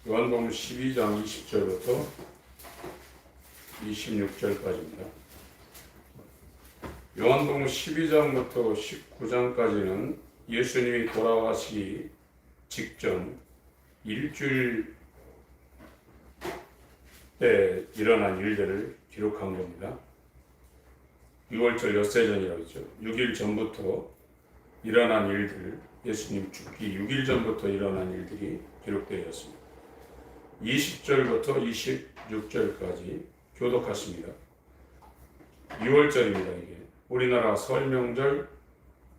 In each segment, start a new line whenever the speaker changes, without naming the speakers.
요한복음 12장 20절부터 26절까지입니다. 요한복음 12장부터 19장까지는 예수님이 돌아가시기 직전 일주일 때 일어난 일들을 기록한 겁니다. 6월절 엿새 전이라고 했죠. 6일 전부터 일어난 일들, 예수님 죽기 6일 전부터 일어난 일들이 기록되어 있습니다. 20절부터 26절까지 교독하십니다. 6월절입니다. 이게 우리나라 설 명절,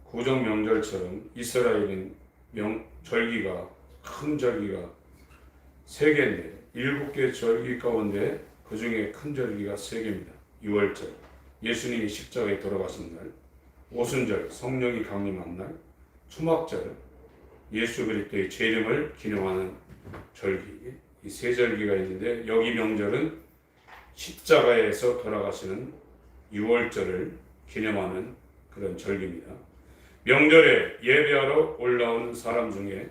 구정 명절처럼 이스라엘은 절기가 큰 절기가 3개인데 7개 절기 가운데 그 중에 큰 절기가 3개입니다. 6월절, 예수님이 십자가에 돌아가신 날, 오순절, 성령이 강림한 날, 초막절, 예수 그리스도의 재림을 기념하는 절기, 이 3절기가 있는데 여기 명절은 십자가에서 돌아가시는 6월절을 기념하는 그런 절기입니다. 명절에 예배하러 올라온 사람 중에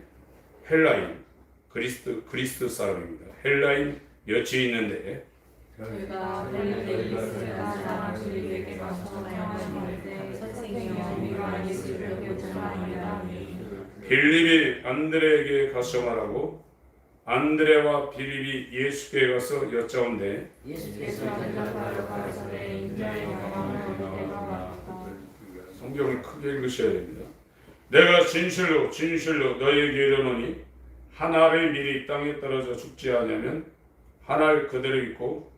헬라인, 그리스 사람입니다. 헬라인 몇이 있는데
그가 빌립에 있으나 사람 빌립에게 가서 전하였는데 선생님이여 우리가 예수를 보자마니라.
빌립이 안드레에게 가서 말하고 안드레와 빌립이 예수께 가서 여짜온데
예수께서 대답하여 가라사대 인자의 영광을 내가 받았다.
성경을 크게 읽으셔야 됩니다. 내가 진실로 너희에게 이르노니 한 알의 밀이 땅에 떨어져 죽지 않으면 한 알 그대로 있고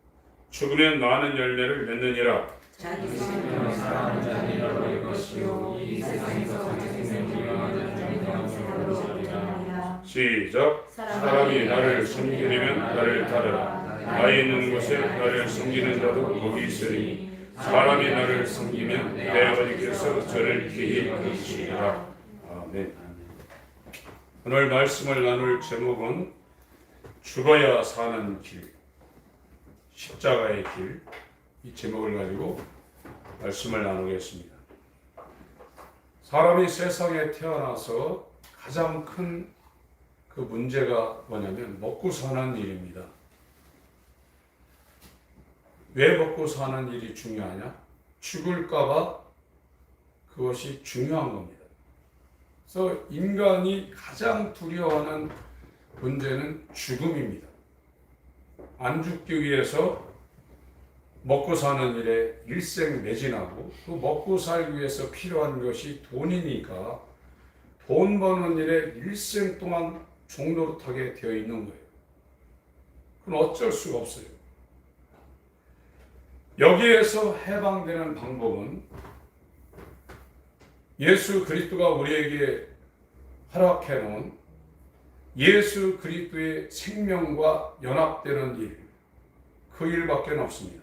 죽으면 많은 열매를 맺느니라.
자기 생명을 사랑하는 자니라 볼 것이요 이 세상에서 자기 생명을 얻는 자는 영생으로 얻으리라.
시작. 사람이 나를 섬기려면 나를 따르라. 나의 있는 곳에 나를 섬기는 자도 거기 있으리니 사람이 나를 섬기면 내 아버지께서 저를 기히 여기시리라. 아멘. 오늘 말씀을 나눌 제목은 죽어야 사는 길, 십자가의 길, 이 제목을 가지고 말씀을 나누겠습니다. 사람이 세상에 태어나서 가장 큰 그 문제가 뭐냐면 먹고 사는 일입니다. 왜 먹고 사는 일이 중요하냐? 죽을까봐 그것이 중요한 겁니다. 그래서 인간이 가장 두려워하는 문제는 죽음입니다. 안 죽기 위해서 먹고 사는 일에 일생 매진하고 또 먹고 살기 위해서 필요한 것이 돈이니까 돈 버는 일에 일생 동안 종노릇하게 되어 있는 거예요. 그건 어쩔 수가 없어요. 여기에서 해방되는 방법은 예수 그리스도가 우리에게 허락해 놓은 예수 그리스도의 생명과 연합되는 일, 그 일밖에 없습니다.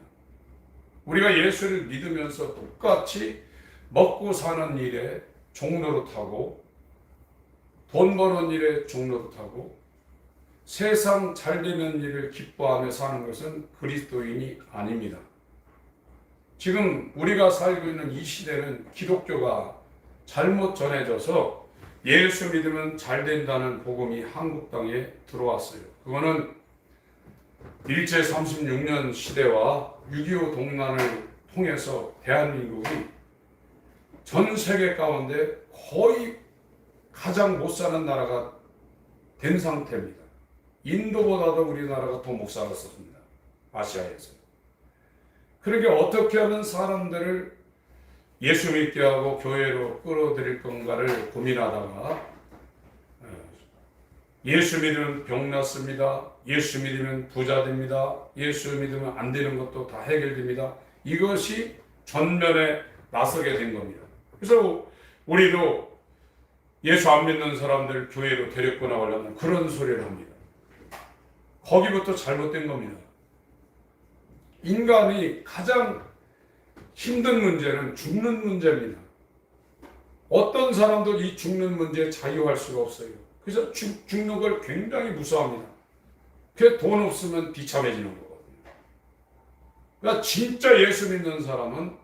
우리가 예수를 믿으면서 똑같이 먹고 사는 일에 종노릇하고 돈 버는 일에 종노릇하고 세상 잘 되는 일을 기뻐하며 사는 것은 그리스도인이 아닙니다. 지금 우리가 살고 있는 이 시대는 기독교가 잘못 전해져서 예수 믿으면 잘 된다는 복음이 한국 땅에 들어왔어요. 그거는 일제 36년 시대와 6.25 동란을 통해서 대한민국이 전 세계 가운데 거의 가장 못 사는 나라가 된 상태입니다. 인도보다도 우리나라가 더 못 살았습니다. 아시아에서. 그러니까 어떻게 하면 사람들을 예수 믿게 하고 교회로 끌어들일 건가를 고민하다가 예수 믿으면 병 낫습니다. 예수 믿으면 부자 됩니다. 예수 믿으면 안 되는 것도 다 해결됩니다. 이것이 전면에 나서게 된 겁니다. 그래서 우리도 예수 안 믿는 사람들 교회로 데리고 나오려면 그런 소리를 합니다. 거기부터 잘못된 겁니다. 인간이 가장 힘든 문제는 죽는 문제입니다. 어떤 사람도 이 죽는 문제에 자유할 수가 없어요. 그래서 죽는 걸 굉장히 무서워합니다. 그래서 돈 없으면 비참해지는 거거든요. 그러니까 진짜 예수 믿는 사람은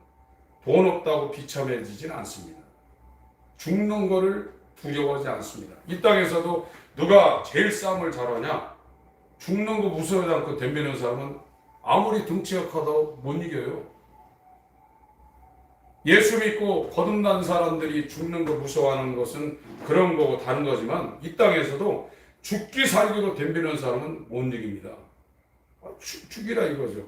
돈 없다고 비참해지진 않습니다. 죽는 거를 두려워하지 않습니다. 이 땅에서도 누가 제일 싸움을 잘하냐?
죽는 거 무서워하지 않고 덤비는 사람은 아무리 등치가 커도 못 이겨요. 예수 믿고 거듭난 사람들이 죽는 거 무서워하는 것은 그런 거고 다른 거지만 이 땅에서도 죽기 살기로 덤비는 사람은 못 이깁니다. 죽이라 이거죠.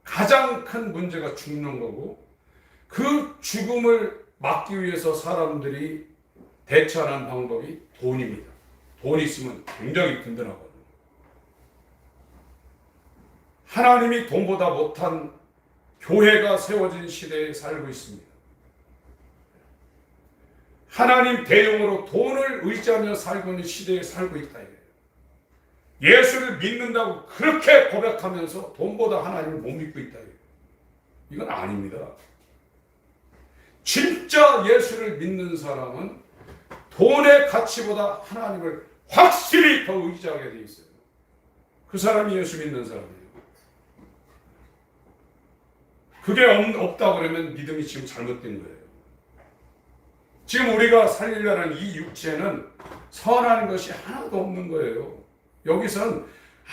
가장 큰 문제가 죽는 거고 그 죽음을 막기 위해서 사람들이 대처하는 방법이 돈입니다. 돈이 있으면 굉장히 든든하거든요. 하나님이 돈보다 못한 교회가 세워진 시대에 살고 있습니다. 하나님 대용으로 돈을 의지하며 살고 있는 시대에 살고 있다 이거예요. 예수를 믿는다고 그렇게 고백하면서 돈보다 하나님을 못 믿고 있다 이거예요. 이건 아닙니다. 진짜 예수를 믿는 사람은 돈의 가치보다 하나님을 확실히 더 의지하게 돼 있어요. 그 사람이 예수 믿는 사람이에요. 그게 없다 그러면 믿음이 지금 잘못된 거예요. 지금 우리가 살리려는 이 육체는 선한 것이 하나도 없는 거예요. 여기선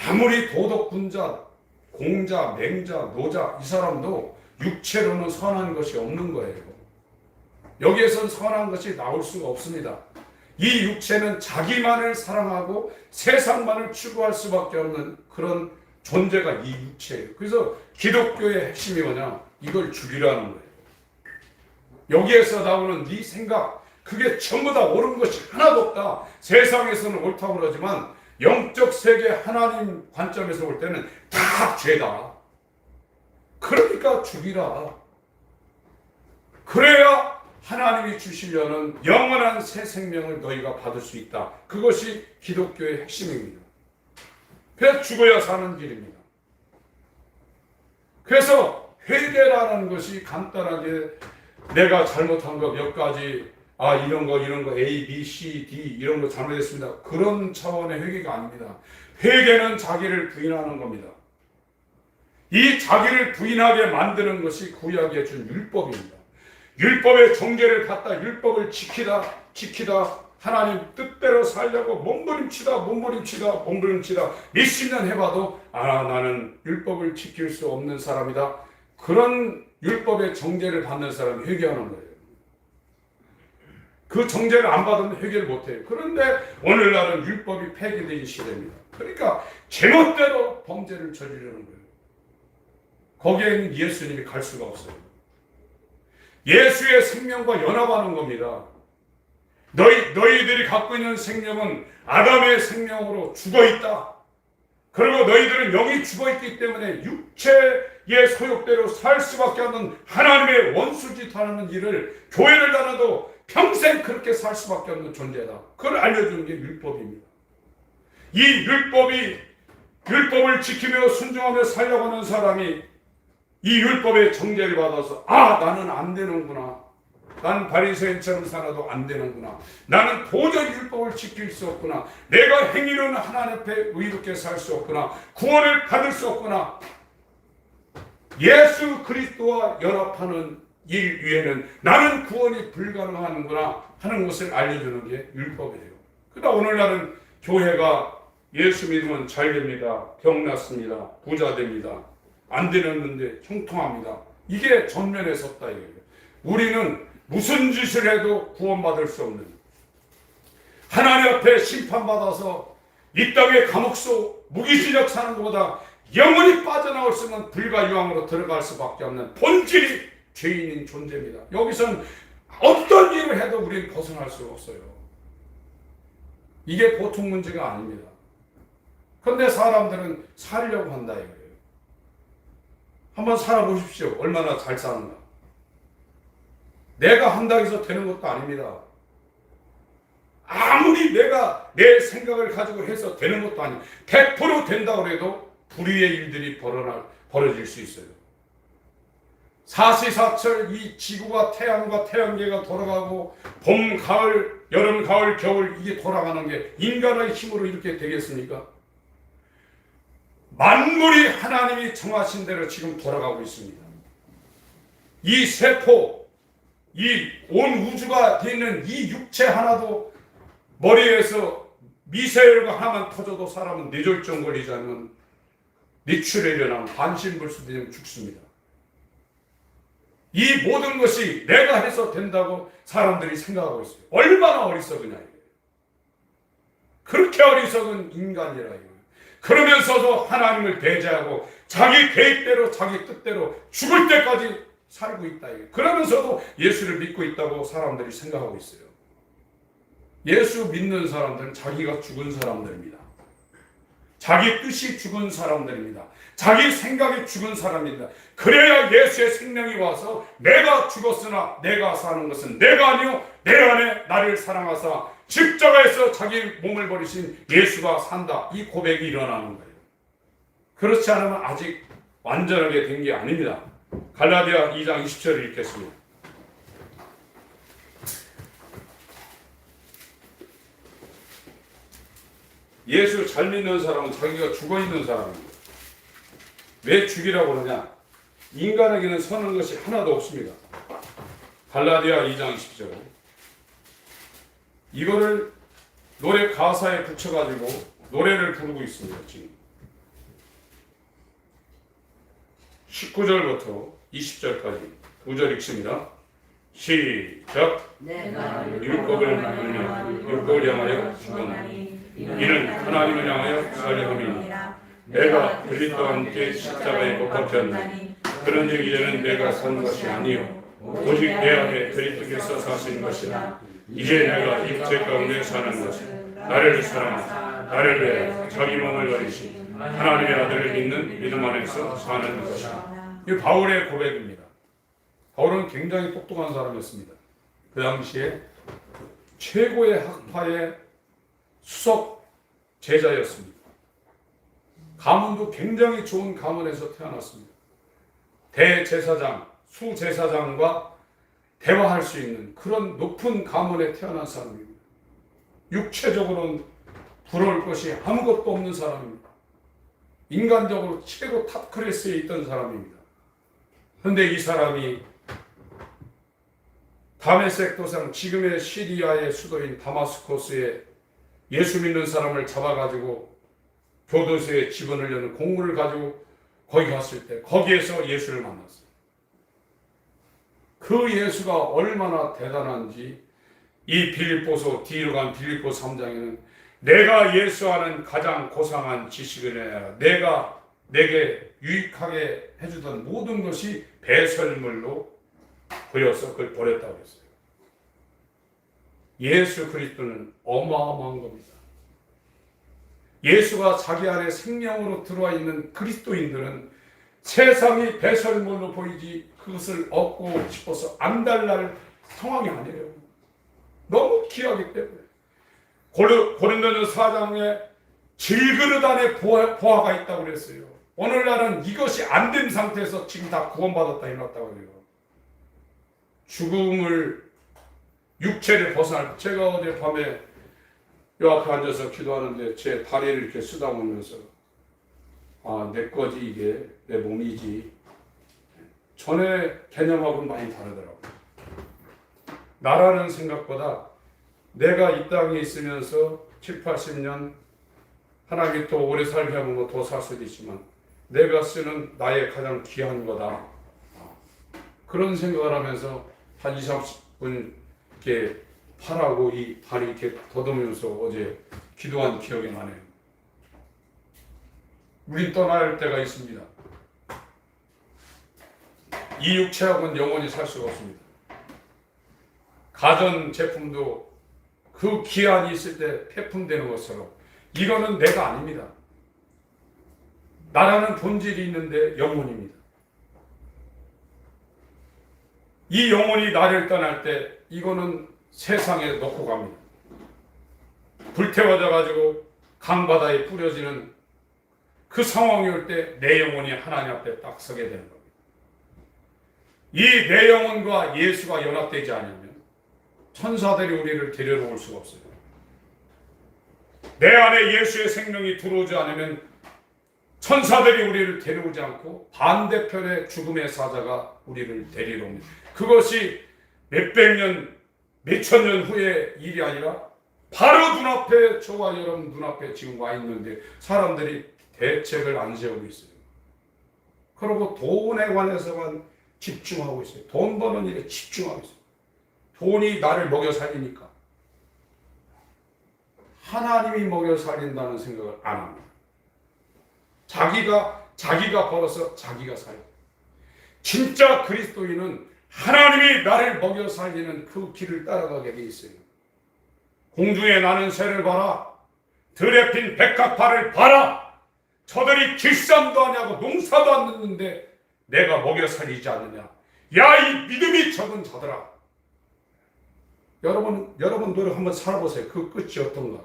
아무리 도덕군자, 공자, 맹자, 노자 이 사람도 육체로는 선한 것이 없는 거예요. 여기에선 선한 것이 나올 수가 없습니다. 이 육체는 자기만을 사랑하고 세상만을 추구할 수밖에 없는 그런 존재가 이 육체예요. 그래서 기독교의 핵심이 뭐냐? 이걸 죽이라는 거예요. 여기에서 나오는 네 생각, 그게 전부 다 옳은 것이 하나도 없다. 세상에서는 옳다고 그러지만 영적 세계 하나님 관점에서 볼 때는 다 죄다. 그러니까 죽이라. 그래야 하나님이 주시려는 영원한 새 생명을 너희가 받을 수 있다. 그것이 기독교의 핵심입니다. 그래서 죽어야 사는 길입니다. 그래서 회개라는 것이 간단하게 내가 잘못한 거 몇 가지 이런 거 A, B, C, D 이런 거 잘못했습니다. 그런 차원의 회개가 아닙니다. 회개는 자기를 부인하는 겁니다. 이 자기를 부인하게 만드는 것이 구약에 준 율법입니다. 율법의 정죄를 갖다 율법을 지키다 하나님 뜻대로 살려고 몸부림치다 몇십 년 해봐도 나는 율법을 지킬 수 없는 사람이다. 그런 율법의 정죄를 받는 사람이 회개하는 거예요. 그 정죄를 안 받으면 회개를 못해요. 그런데 오늘날은 율법이 폐기된 시대입니다. 그러니까 제멋대로 범죄를 저지르는 거예요. 거기에는 예수님이 갈 수가 없어요. 예수의 생명과 연합하는 겁니다. 너희들이 갖고 있는 생명은 아담의 생명으로 죽어있다. 그리고 너희들은 영이 죽어있기 때문에 육체의 소욕대로 살 수밖에 없는 하나님의 원수짓하는 일을 교회를 다녀도 평생 그렇게 살 수밖에 없는 존재다. 그걸 알려주는 게 율법입니다. 이 율법을 지키며 순종하며 살려고 하는 사람이 이 율법의 정죄를 받아서 나는 안 되는구나. 난 바리새인처럼 살아도 안 되는구나. 나는 도저히 율법을 지킬 수 없구나. 내가 행위로는 하나님 앞에 의롭게 살 수 없구나. 구원을 받을 수 없구나. 예수 그리스도와 연합하는 일 위에는 나는 구원이 불가능하는구나 하는 것을 알려주는 게 율법이에요. 그러나 오늘날은 교회가 예수 믿으면 잘 됩니다. 병 낫습니다. 부자 됩니다. 안 되는데 형통합니다. 이게 전면에 섰다 이거예요. 우리는 무슨 짓을 해도 구원받을 수 없는, 하나님 앞에 심판받아서 이 땅의 감옥소 무기징역 사는 것보다 영원히 빠져나올 수 없는 불과 유황으로 들어갈 수밖에 없는 본질이 죄인인 존재입니다. 여기서는 어떤 일을 해도 우리는 벗어날 수가 없어요. 이게 보통 문제가 아닙니다. 그런데 사람들은 살려고 한다 이거예요. 한번 살아보십시오. 얼마나 잘 사는가. 내가 한다고 해서 되는 것도 아닙니다. 아무리 내가 내 생각을 가지고 해서 되는 것도 아니에요. 100% 된다고 해도 불의의 일들이 벌어질 수 있어요. 사시사철 이 지구가 태양과 태양계가 돌아가고 봄, 가을, 여름, 가을, 겨울 이게 돌아가는 게 인간의 힘으로 이렇게 되겠습니까? 만물이 하나님이 정하신 대로 지금 돌아가고 있습니다. 이 세포, 이 온 우주가 되어 있는 이 육체 하나도 머리에서 미사일과 하나만 터져도 사람은 뇌졸중 걸리지 않으면 뇌출혈이 일어나면 반신불수되면 죽습니다. 이 모든 것이 내가 해서 된다고 사람들이 생각하고 있어요. 얼마나 어리석으냐 이거예요. 그렇게 어리석은 인간이라 이거예요. 그러면서도 하나님을 배제하고 자기 계획대로 자기 뜻대로 죽을 때까지 살고 있다 이거예요. 그러면서도 예수를 믿고 있다고 사람들이 생각하고 있어요. 예수 믿는 사람들은 자기가 죽은 사람들입니다. 자기 뜻이 죽은 사람들입니다. 자기 생각이 죽은 사람입니다. 그래야 예수의 생명이 와서 내가 죽었으나 내가 사는 것은 내가 아니요 내 안에 나를 사랑하사 십자가에서 자기 몸을 버리신 예수가 산다. 이 고백이 일어나는 거예요. 그렇지 않으면 아직 완전하게 된 게 아닙니다. 갈라디아 2장 20절을 읽겠습니다. 예수 잘 믿는 사람은 자기가 죽어있는 사람입니다. 왜 죽이라고 그러냐? 인간에게는 선한 것이 하나도 없습니다. 갈라디아 2장 10절. 이거를 노래 가사에 붙여가지고 노래를 부르고 있습니다. 지금 19절부터 20절까지 2절 읽습니다. 시작.
내가
율법을 만들며 율법을 향하여 죽었나니 이는 하나님을 향하여 살려함이니 내가 그리스도와 함께 십자가에 못 박혔나니 그런즉 이제는 내가 사는 것이 아니요 오직 내 안에 그리스도께서 사시는 것이라. 이제 내가 육체 가운데 사는 것은 나를 사랑하사 나를 위하여 자기 몸을 버리신 하나님의 아들을 믿는 믿음 안에서 사는 것이라. 이 바울의 고백입니다. 바울은 굉장히 똑똑한 사람이었습니다. 그 당시에 최고의 학파의 수석 제자였습니다. 가문도 굉장히 좋은 가문에서 태어났습니다. 대제사장, 수제사장과 대화할 수 있는 그런 높은 가문에 태어난 사람입니다. 육체적으로는 부러울 것이 아무것도 없는 사람입니다. 인간적으로 최고 탑 클래스에 있던 사람입니다. 그런데 이 사람이 다메섹 도상, 지금의 시리아의 수도인 다마스코스에 예수 믿는 사람을 잡아가지고 교도소에 집어넣으려는 공무를 가지고 거기 갔을 때 거기에서 예수를 만났어요. 그 예수가 얼마나 대단한지 이 빌립보서 뒤로 간 빌립보 3장에는 내가 예수와는 가장 고상한 지식을 해야 내가 내게 유익하게 해주던 모든 것이 배설물로 보여서 그걸 버렸다고 했어요. 예수 그리스도는 어마어마한 겁니다. 예수가 자기 안에 생명으로 들어와 있는 그리스도인들은 세상이 배설물로 보이지 그것을 얻고 싶어서 안달날 상황이 아니에요. 너무 귀하기 때문에. 고린도전서 4장에 질그릇 안에 보화가 있다고 그랬어요. 오늘날은 이것이 안 된 상태에서 지금 다 구원받았다 해놨다고 그래요. 죽음을 육체를 벗어날 제가 어젯밤에 요 앞에 앉아서 기도하는데 제 다리를 이렇게 쓰다보면서 아, 내 거지 이게 내 몸이지. 전에 개념하고는 많이 다르더라고요. 나라는 생각보다 내가 이 땅에 있으면서 7, 80년 하나님이 또 오래 살게 하면 더 살 수도 있지만 내가 쓰는 나의 가장 귀한 거다. 그런 생각을 하면서 한 20, 30분 이렇게 팔하고 이 다리 이렇게 더듬으면서 어제 기도한 기억이 나네요. 우린 떠날 때가 있습니다. 이 육체하고는 영원히 살 수가 없습니다. 가전 제품도 그 기한이 있을 때 폐품되는 것처럼 이거는 내가 아닙니다. 나라는 본질이 있는데 영혼입니다. 이 영혼이 나를 떠날 때 이거는 세상에 놓고 갑니다. 불태워져 가지고 강바다에 뿌려지는 그 상황이 올 때 내 영혼이 하나님 앞에 딱 서게 되는 겁니다. 이 내 영혼과 예수가 연합되지 않으면 천사들이 우리를 데려올 수가 없어요. 내 안에 예수의 생명이 들어오지 않으면 천사들이 우리를 데려오지 않고 반대편의 죽음의 사자가 우리를 데리러 옵니다. 그것이 몇백 년, 몇천 년 후의 일이 아니라
바로 눈앞에, 저와 여러분 눈앞에 지금 와 있는데 사람들이 대책을 안 세우고 있어요. 그리고 돈에 관해서만 집중하고 있어요. 돈 버는 일에 집중하고 있어요. 돈이 나를 먹여 살리니까. 하나님이 먹여 살린다는 생각을 안 합니다. 자기가 벌어서 자기가 살아요. 진짜 그리스도인은 하나님이 나를 먹여 살리는 그 길을 따라가게 돼 있어요. 공중에 나는 새를 봐라. 들에 핀 백합화를 봐라. 저들이 길쌈도 하냐고 농사도 안 듣는데 내가 먹여 살리지 않느냐. 야, 이 믿음이 적은 자들아. 여러분들 한번 살아보세요. 그 끝이 어떤가.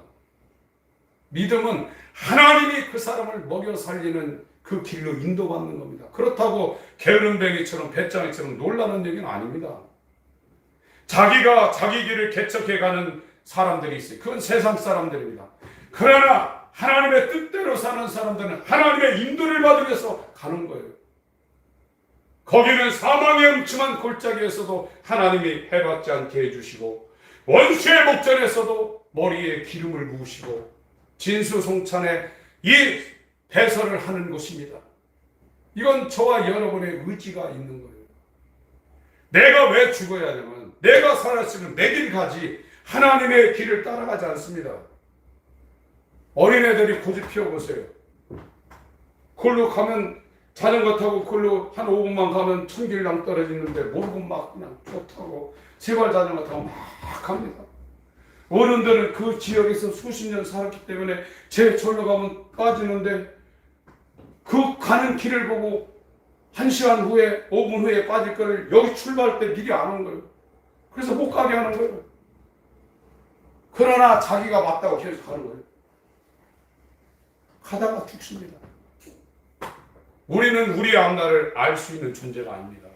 믿음은 하나님이 그 사람을 먹여 살리는 그 길로 인도받는 겁니다. 그렇다고 게으름뱅이처럼 배짱이처럼 놀라는 얘기는 아닙니다. 자기가 자기 길을 개척해가는 사람들이 있어요. 그건 세상 사람들입니다. 그러나 하나님의 뜻대로 사는 사람들은 하나님의 인도를 받으면서 가는 거예요. 거기는 사망의 음침한 골짜기에서도 하나님이 해받지 않게 해주시고, 원수의 목전에서도 머리에 기름을 부으시고, 진수송찬에 이 배설을 하는 곳입니다. 이건 저와 여러분의 의지가 있는 거예요. 내가 왜 죽어야 하냐면, 내가 살았으면 내 길 가지 하나님의 길을 따라가지 않습니다. 어린애들이 고집 피워보세요. 그걸로 가면, 자전거 타고 그걸로 한 5분만 가면 천길랑 떨어지는데 모르고 막 그냥 좋다고 세발 자전거 타고 막 갑니다. 어른들은 그 지역에서 수십 년 살았기 때문에 제 절로 가면 빠지는데, 그 가는 길을 보고 1시간 후에 5분 후에 빠질 거를 여기 출발할 때 미리 아는 거예요. 그래서 못 가게 하는 거예요. 그러나 자기가 맞다고 계속 가는 거예요. 가다가 죽습니다. 우리는 우리의 앞날을 알 수 있는 존재가 아닙니다.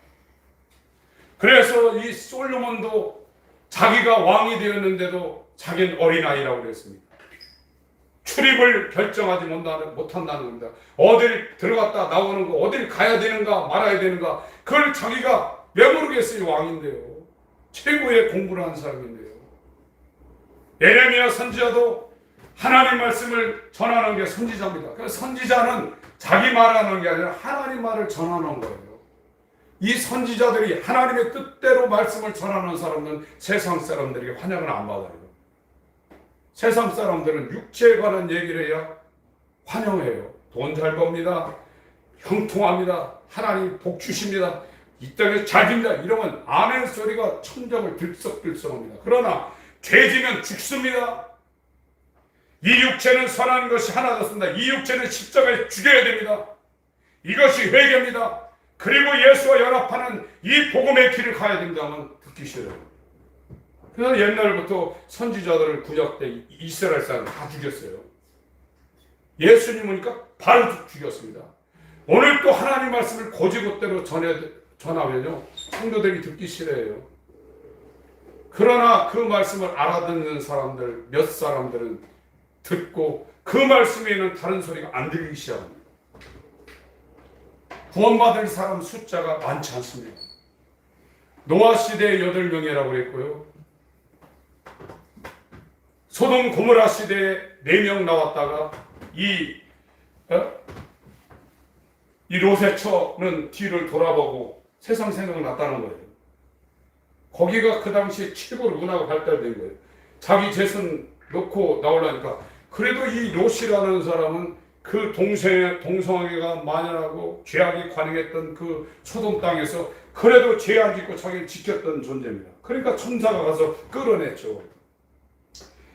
그래서 이 솔로몬도 자기가 왕이 되었는데도 자기는 어린아이라고 그랬습니다. 출입을 결정하지 못한다는 겁니다. 어딜 들어갔다 나오는 거, 어딜 가야 되는가 말아야 되는가, 그걸 자기가 왜 모르겠어요. 왕인데요. 최고의 공부를 한 사람인데요. 예레미야 선지자도 하나님 말씀을 전하는 게 선지자입니다. 그래서 선지자는 자기 말하는 게 아니라 하나님 말을 전하는 거예요. 이 선지자들이 하나님의 뜻대로 말씀을 전하는 사람은 세상 사람들에게 환영을 안 받아요. 세상 사람들은 육체에 관한 얘기를 해야 환영해요. 돈 잘 법니다. 형통합니다. 하나님 복 주십니다. 이 땅에 잘 됩니다. 이러면 아멘 소리가 천장을 들썩들썩합니다. 그러나 죄지면 죽습니다. 이 육체는 선한 것이 하나도 없습니다. 이 육체는 십자가에 죽여야 됩니다. 이것이 회개입니다. 그리고 예수와 연합하는 이 복음의 길을 가야 된다면 듣기 싫어요. 그래서 옛날부터 선지자들을 구약 때 이스라엘 사람 다 죽였어요. 예수님이니까 바로 죽였습니다. 오늘 또 하나님 말씀을 고지고대로 전하면요, 성도들이 듣기 싫어해요. 그러나 그 말씀을 알아듣는 사람들, 몇 사람들은 듣고 그 말씀에는 다른 소리가 안 들리기 시작합니다. 구원받을 사람 숫자가 많지 않습니다. 노아 시대에 8명이라고 했고요. 소돔 고모라 시대에 4명 나왔다가 이 롯의 뒤를 돌아보고 세상 생각이 났다는 거예요. 거기가 그 당시에 최고로 문화가 발달된 거예요. 자기 재산 놓고 나오려니까. 그래도 이 롯이라는 사람은 그 동성애가 만연하고 죄악이 관영했던 그 소돔 땅에서 그래도 죄 안 짓고 자기를 지켰던 존재입니다. 그러니까 천사가 가서 끌어냈죠.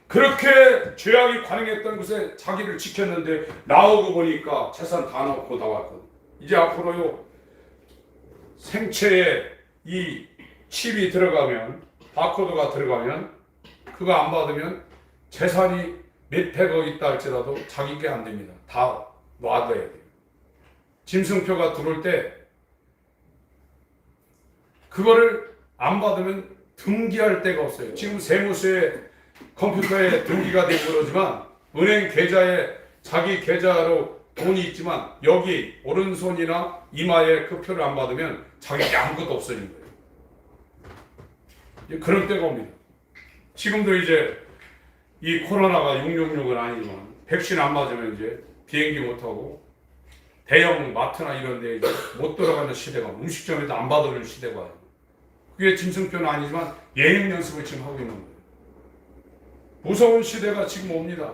그렇게 죄악이 관영했던 곳에 자기를 지켰는데 나오고 보니까 재산 다 넣고 나왔거든요. 이제 앞으로요, 생체에 이 칩이 들어가면, 바코드가 들어가면, 그거 안 받으면 재산이 몇백억 있다 할지라도 자기 게 안 됩니다. 다 놔둬야 돼요. 짐승표가 들어올 때 그거를 안 받으면 등기할 데가 없어요. 지금 세무서에 컴퓨터에 등기가 되고 그러지만 은행 계좌에 자기 계좌로 돈이 있지만 여기 오른손이나 이마에 그 표를 안 받으면 자기 게 아무것도 없어진 거예요. 그런 때가 옵니다. 지금도 이제 이 코로나가 666은 아니지만 백신 안 맞으면 이제 비행기 못 타고 대형 마트나 이런 데 이제 못 들어가는 시대가, 음식점에도 안 받아오는 시대가 와요. 그게 짐승표는 아니지만 예행 연습을 지금 하고 있는 거예요. 무서운 시대가 지금 옵니다.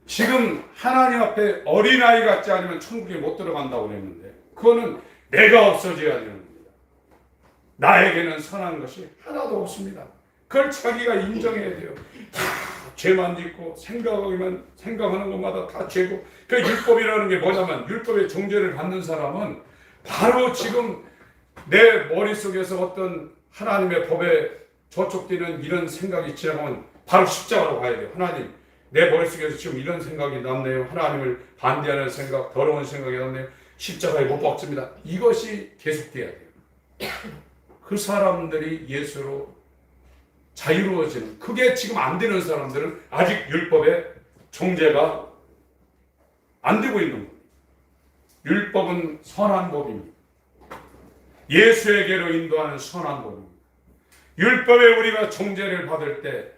지금 하나님 앞에 어린아이 같지 않으면 천국에 못 들어간다고 그랬는데 그거는 내가 없어져야 되는 겁니다. 나에게는 선한 것이 하나도 없습니다. 그걸 자기가 인정해야 돼요. 다 죄만 짓고 생각하는 것마다 다 죄고. 그 율법이라는 게 뭐냐면 율법의 정죄를 받는 사람은 바로 지금 내 머릿속에서 어떤 하나님의 법에 저촉되는 이런 생각이 지나가면 바로 십자가로 가야 돼요. 하나님, 내 머릿속에서 지금 이런 생각이 났네요. 하나님을 반대하는 생각, 더러운 생각이 났네요. 십자가에 못 박습니다. 이것이 계속돼야 돼요. 그 사람들이 예수로 자유로워지는, 그게 지금 안 되는 사람들은 아직 율법의 정죄가 안 되고 있는 겁니다. 율법은 선한 법입니다. 예수에게로 인도하는 선한 법입니다. 율법에 우리가 정죄를 받을 때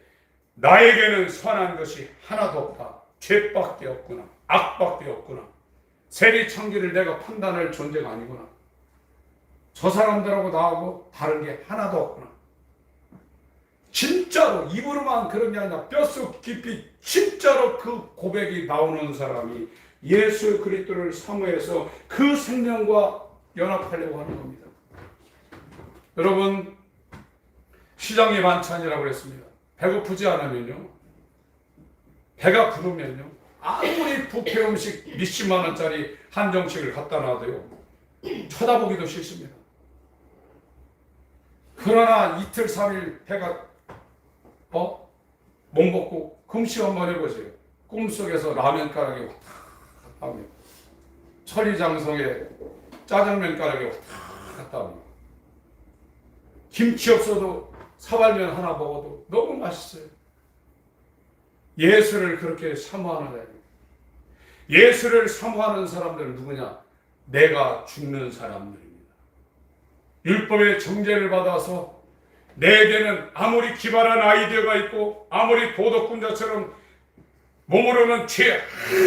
나에게는 선한 것이 하나도 없다. 죄밖에 없구나. 악밖에 없구나. 세리창기를 내가 판단할 존재가 아니구나. 저 사람들하고 나하고 다른 게 하나도 없구나. 진짜로 입으로만 그런 게 아니라 뼛속 깊이 진짜로 그 고백이 나오는 사람이 예수 그리스도를 사모해서 그 생명과 연합하려고 하는 겁니다. 여러분, 시장의 반찬이라고 그랬습니다. 배고프지 않으면요, 배가 부르면요, 아무리 뷔페 음식 몇십만 원짜리 한정식을 갖다 놔도요 쳐다보기도 싫습니다. 그러나 이틀 3일 배가 못 먹고 금시 한번 해보세요. 꿈속에서 라면 가락이 왔다 갔다 합니다. 천리장성에 짜장면 가락이 왔다 갔다 합니다. 김치 없어도 사발면 하나 먹어도 너무 맛있어요. 예수를 그렇게 사모하는 거예요. 예수를 사모하는 사람들은 누구냐? 내가 죽는 사람들입니다. 율법의 정죄를 받아서 내게는 아무리 기발한 아이디어가 있고 아무리 도덕군자처럼 몸으로는 죄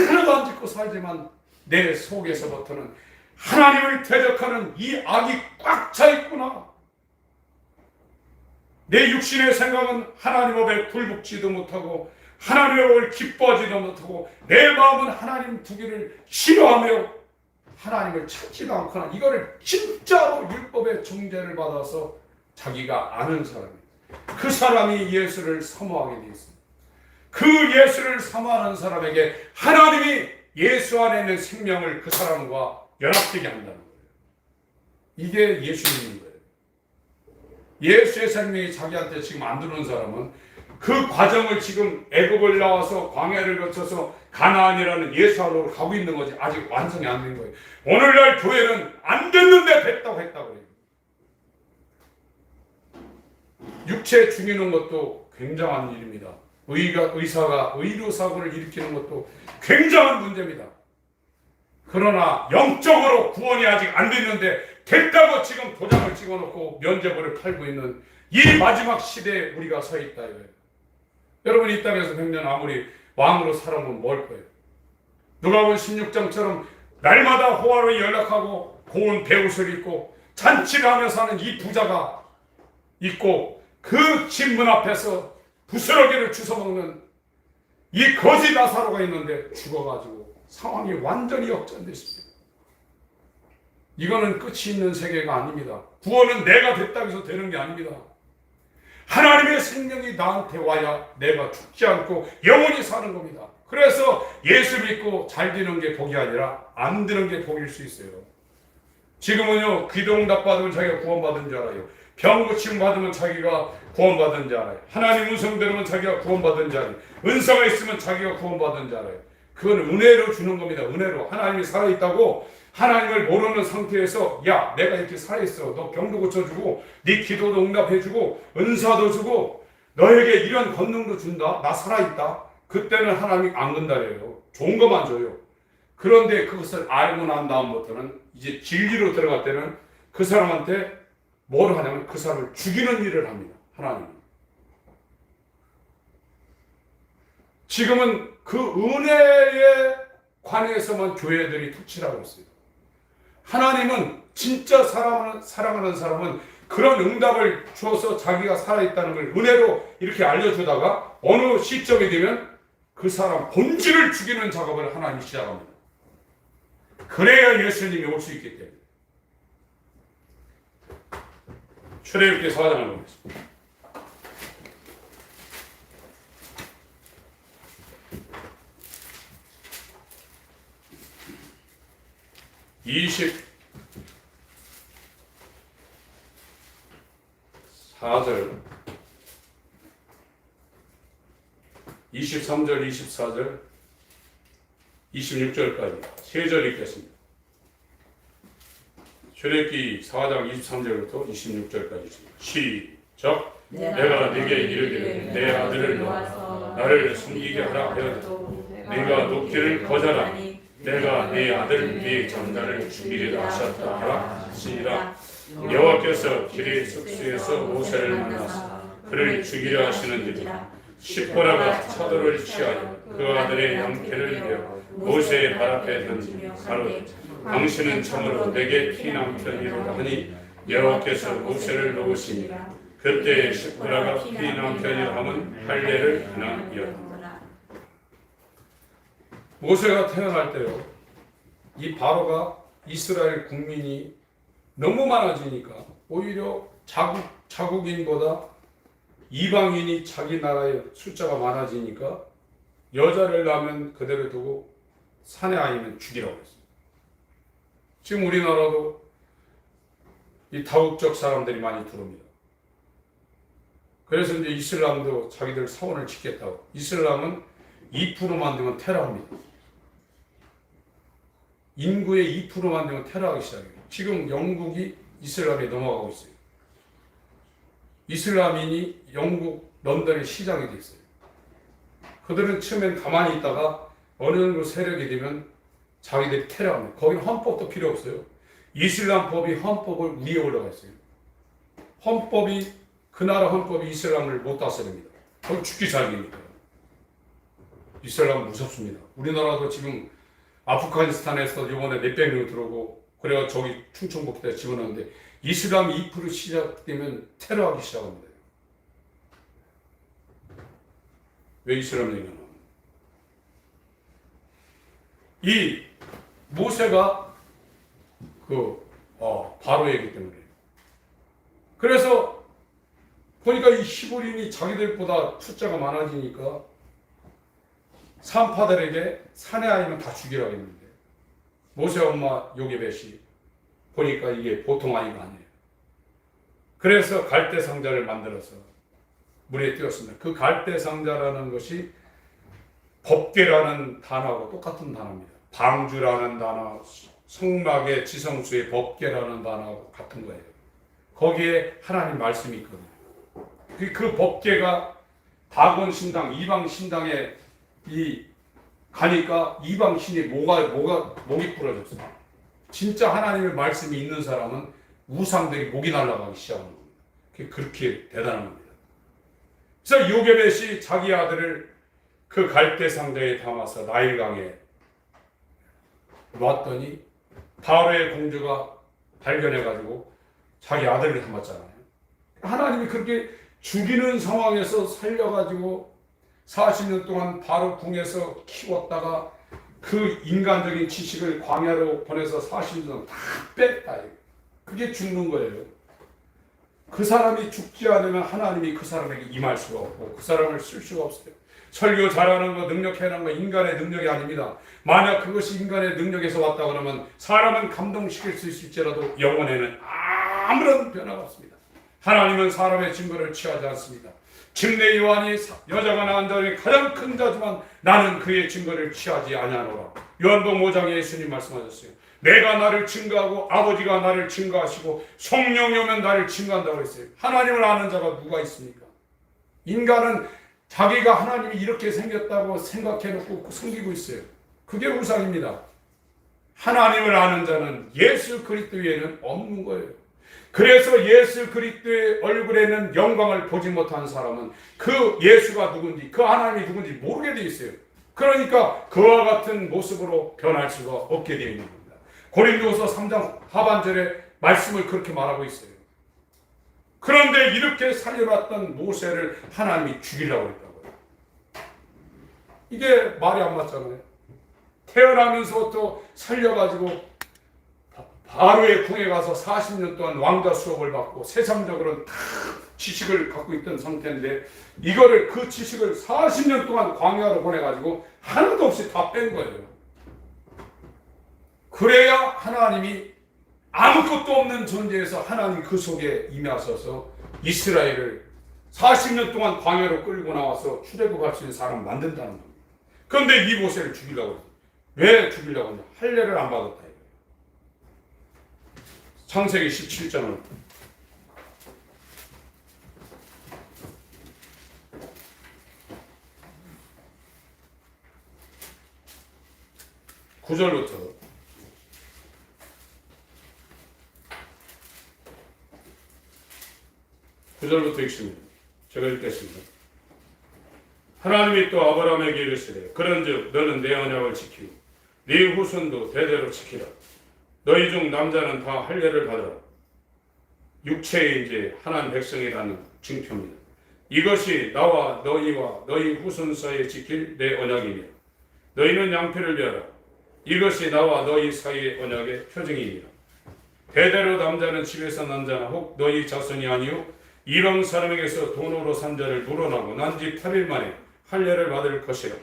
하나도 안 짓고 살지만 내 속에서부터는 하나님을 대적하는 이 악이 꽉 차 있구나. 내 육신의 생각은 하나님 앞에 굴복지도 못하고 하나님의 법을 기뻐하지도 못하고 내 마음은 하나님 두기를 싫어하며 하나님을 찾지도 않거나 이거를 진짜로 율법의 정죄를 받아서 자기가 아는 사람이에요. 그 사람이 예수를 사모하게 되어 있습니다. 그 예수를 사모하는 사람에게 하나님이 예수 안에 있는 생명을 그 사람과 연합되게 한다는 거예요. 이게 예수님인 거예요. 예수의 생명이 자기한테 지금 안 들어오는 사람은 그 과정을 지금 애굽을 나와서 광야를 거쳐서 가나안이라는 예수 안으로 가고 있는 거지 아직 완성이 안 된 거예요. 오늘날 교회는 안 됐는데 됐다고 했다고 해요. 육체 죽이는 것도 굉장한 일입니다. 의사가 의료사고를 일으키는 것도 굉장한 문제입니다. 그러나 영적으로 구원이 아직 안 됐는데 됐다고 지금 도장을 찍어놓고 면죄부를 팔고 있는 이 마지막 시대에 우리가 서 있다 이거예요. 여러분, 이 땅에서 100년 아무리 왕으로 살아보면 뭘 거예요? 누가복음 16장처럼 날마다 호화로 연락하고 고운 베옷을 입고 잔치를 하며 사는 이 부자가 있고 그 집 문 앞에서 부스러기를 주워먹는 이 거지 나사로가 있는데 죽어가지고 상황이 완전히 역전됐습니다. 이거는 끝이 있는 세계가 아닙니다. 구원은 내가 됐다고 해서 되는 게 아닙니다. 하나님의 생명이 나한테 와야 내가 죽지 않고 영원히 사는 겁니다. 그래서 예수 믿고 잘 되는 게 복이 아니라 안 되는 게 복일 수 있어요. 지금은요, 기도응답 받으면 자기가 구원받은 줄 알아요. 병 고침 받으면 자기가 구원받은 줄 알아요. 하나님 음성 들으면 자기가 구원받은 줄 알아요. 은사가 있으면 자기가 구원받은 줄 알아요. 그건 은혜로 주는 겁니다. 은혜로. 하나님이 살아있다고 하나님을 모르는 상태에서 야, 내가 이렇게 살아있어. 너 병도 고쳐주고 네 기도도 응답해주고 은사도 주고 너에게 이런 권능도 준다. 나 살아있다. 그때는 하나님이 안 건다래요. 좋은 것만 줘요. 그런데 그것을 알고 난 다음부터는 이제 진리로 들어갈 때는 그 사람한테 뭘 하냐면 그 사람을 죽이는 일을 합니다. 하나님. 지금은 그 은혜에 관해서만 교회들이 툭치라고 했어요. 하나님은 진짜 사랑하는 사람은 그런 응답을 주어서 자기가 살아있다는 걸 은혜로 이렇게 알려주다가 어느 시점이 되면 그 사람 본질을 죽이는 작업을 하나님이 시작합니다. 그래야 예수님이 올 수 있기 때문에. 출애굽기 4장을 보겠습니다. (24절) 23절, 24절, 26절까지 세 절 읽겠습니다. 출애굽기 4장 23절부터 26절까지 시작. 내가 네게 이르기를 내 아들을 놓아 나를 숨기게 하라 하여도 네가 놓기를 거절하니 내가 네 아들 네 장자를 죽이리라 하셨다 하라 하시니라. 여호와께서 길의 숙소에서 모세를 만나서 그를 죽이려 하시는지라. 시포라가 차도를 취하여 그 아들의 양태를 베어 모세의 발 앞에 던지며 가로되 당신은 참으로 내게 피난편이로다 하니 여호와께서 모세를 놓으시니라. 그때 시포라가 피난편이라 함은 할례를 하나이었다. 모세가 태어날 때요, 이 바로가 이스라엘 국민이 너무 많아지니까 오히려 자국인보다 이방인이 자기 나라의 숫자가 많아지니까 여자를 낳으면 그대로 두고 사내 아이면 죽이라고 했어요. 지금 우리나라도 이 다국적 사람들이 많이 들어옵니다. 그래서 이제 이슬람도 자기들 사원을 짓겠다고. 이슬람은 2%만 되면 테러합니다. 인구의 2%만 되면 테러하기 시작해요. 지금 영국이 이슬람에 넘어가고 있어요. 이슬람인이 영국 런던의 시장이 돼 있어요. 그들은 처음엔 가만히 있다가 어느 정도 세력이 되면 자기들이 테러합니다. 거기는 헌법도 필요 없어요. 이슬람법이 헌법을 위에 올라가 있어요. 그 나라 헌법이 이슬람을 못 다스립니다. 거기 죽기 살기니까. 이슬람 무섭습니다. 우리나라도 지금 아프가니스탄에서 이번에 몇백 명 들어오고 그래가 저기 충청북도에 집어넣는데 이슬람 2% 시작되면 테러하기 시작합니다. 왜 이슬람 얘기가 나옵니까? 이 모세가 바로이기 때문에. 그래서 보니까 이 히브리인이 자기들보다 숫자가 많아지니까 산파들에게 사내 아이면 다 죽이라고 했는데 모세 엄마 요게벳이 보니까 이게 보통 아이가 아니에요. 그래서 갈대 상자를 만들어서 물에 띄웠습니다. 그 갈대 상자라는 것이 법궤라는 단어하고 똑같은 단어입니다. 방주라는 단어, 성막의 지성수의 법궤라는 단어하고 같은 거예요. 거기에 하나님 말씀이 있거든요. 그 법궤가 다곤 신당, 이방 신당에 가니까 이방 신이 목이 부러졌어요. 진짜 하나님의 말씀이 있는 사람은 우상들이 목이 날아가기 시작하는 겁니다. 그게 그렇게 대단한 겁니다. 그래서 요게벳이 자기 아들을 그 갈대 상자에 담아서 나일강에 놨더니 바로의 공주가 발견해가지고 자기 아들을 담았잖아요. 하나님이 그렇게 죽이는 상황에서 살려가지고 40년 동안 바로 궁에서 키웠다가 그 인간적인 지식을 광야로 보내서 40년 다 뺐다. 그게 죽는 거예요. 그 사람이 죽지 않으면 하나님이 그 사람에게 임할 수가 없고 그 사람을 쓸 수가 없어요. 설교 잘하는 거, 능력해하는 거 인간의 능력이 아닙니다. 만약 그것이 인간의 능력에서 왔다 그러면 사람은 감동시킬 수 있을지라도 영혼에는 아무런 변화가 없습니다. 하나님은 사람의 증거를 취하지 않습니다. 침례 요한이 여자가 낳은 자 중에 가장 큰 자지만 나는 그의 증거를 취하지 아니하노라. 요한복음 5장에 예수님 말씀하셨어요. 내가 나를 증거하고 아버지가 나를 증거하시고 성령이 오면 나를 증거한다고 했어요. 하나님을 아는 자가 누가 있습니까? 인간은 자기가 하나님이 이렇게 생겼다고 생각해놓고 숨기고 있어요. 그게 우상입니다. 하나님을 아는 자는 예수 그리스도 외에는 없는 거예요. 그래서 예수 그리스도의 얼굴에는 영광을 보지 못한 사람은 그 예수가 누군지, 그 하나님이 누군지 모르게 되어 있어요. 그러니까 그와 같은 모습으로 변할 수가 없게 되어 있는 겁니다. 고린도후서 3장 하반절에 말씀을 그렇게 말하고 있어요. 그런데 이렇게 살려놨던 모세를 하나님이 죽이려고 했다고요. 이게 말이 안 맞잖아요. 태어나면서부터 살려가지고 바로의 궁에 가서 40년 동안 왕자 수업을 받고 세상적으로는 다 지식을 갖고 있던 상태인데 이거를 그 지식을 40년 동안 광야로 보내가지고 하나도 없이 다 뺀 거예요. 그래야 하나님이 아무것도 없는 존재에서 하나님 그 속에 임하셔서 이스라엘을 40년 동안 광야로 끌고 나와서 출애굽할 수 있는 사람을 만든다는 겁니다. 그런데 이 모세를 죽이려고 했어요. 왜 죽이려고 했냐? 할례를 안 받았다. 창세기 17장을 (9절부터) 읽습니다. 제가 읽겠습니다. 하나님이 또 아브라함에게 이르시되 그런즉 너는 내 언약을 지키고 네 후손도 대대로 지키라. 너희 중 남자는 다 할례를 받아라. 육체의 이제 하나님 백성이라는 징표입니다. 이것이 나와 너희와 너희 후손 사이에 지킬 내 언약이니라. 너희는 양피를 베어라. 이것이 나와 너희 사이의 언약의 표징이니라. 대대로 남자는 집에서 난 자나 혹 너희 자손이 아니요 이방 사람에게서 돈으로 산 자를 물어나고 난 지 8일 만에 할례를 받을 것이라.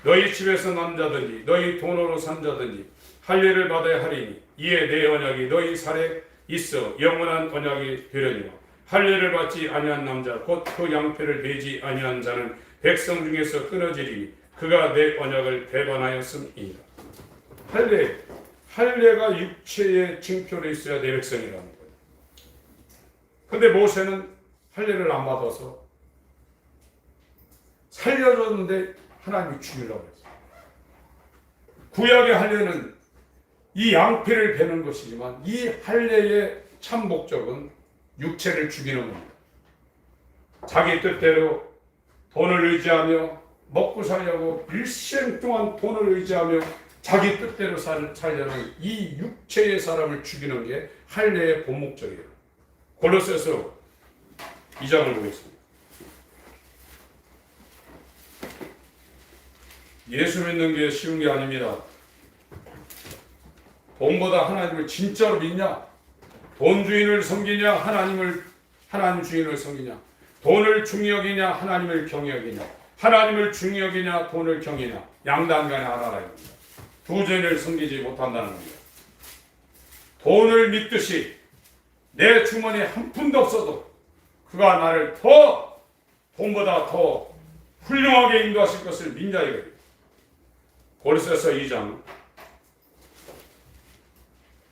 너희 집에서 난 자든지 너희 돈으로 산 자든지 할례를 받아야 하리니 이에 내 언약이 너희 살에 있어 영원한 언약이 되려니와 할례를 받지 아니한 남자 곧 그 양패를 매지 아니한 자는 백성 중에서 끊어지리니 그가 내 언약을 배반하였음이니라. 할례가 육체의 징표로 있어야 내 백성이라는 거예요. 근데 모세는 할례를 안 받아서 살려줬는데 하나님이 죽이려고 했어요. 구약의 할례는 이 양피를 베는 것이지만 이 할례의 참 목적은 육체를 죽이는 겁니다. 자기 뜻대로 돈을 의지하며 먹고 살려고 일생 동안 돈을 의지하며 자기 뜻대로 살려는 이 육체의 사람을 죽이는 게 할례의 본 목적이에요. 골로새서 2장을 보겠습니다. 예수 믿는 게 쉬운 게 아닙니다. 돈보다 하나님을 진짜로 믿냐? 돈 주인을 섬기냐? 하나님 주인을 섬기냐? 돈을 중히 여기냐? 하나님을 경히 여기냐? 하나님을 중히 여기냐? 돈을 경이냐? 양단간에 알아라 입니다. 두 주인을 섬기지 못한다는 겁니다. 돈을 믿듯이 내 주머니에 한 푼도 없어도 그가 나를 돈보다 더 훌륭하게 인도하실 것을 믿냐 이거예요. 골로새서 2장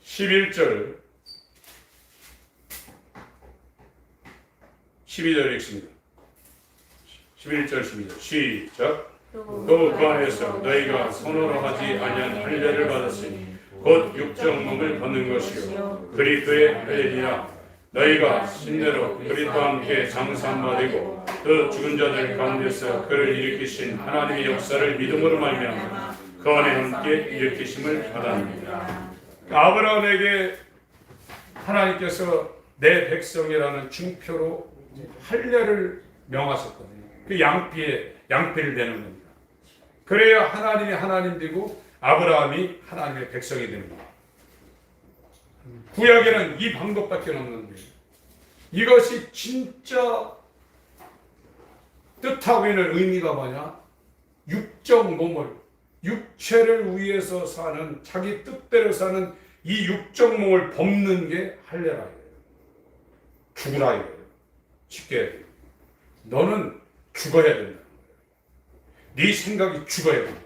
11절 12절 읽습니다. 11절 12절 시작. 또 그 안에서 너희가 손으로 하지 아니한 할례를 받았으니 곧 육적 몸을 받는 것이요 그리스도의 할례니라. 너희가 신대로 그리스도와 함께 장사한 되고 그 죽은 자들 가운데서 그를 일으키신 하나님의 역사를 믿음으로 말미암아 그 안에 함께 일으키심을 받았느니라. 아브라함에게 하나님께서 내 백성이라는 징표로 할례를 명하셨거든요. 그 양피를 베는 겁니다. 그래야 하나님이 하나님 되고 아브라함이 하나님의 백성이 되는 겁니다. 구약에는 이 방법밖에 없는데 이것이 진짜 뜻하고 있는 의미가 뭐냐? 육적 몸을 육체를 위해서 사는 자기 뜻대로 사는 이 육적 몸을 벗는 게 할례라 이거예요. 죽으라 이거예요. 쉽게 너는 죽어야 된다는 거예요. 네 생각이 죽어야 된다.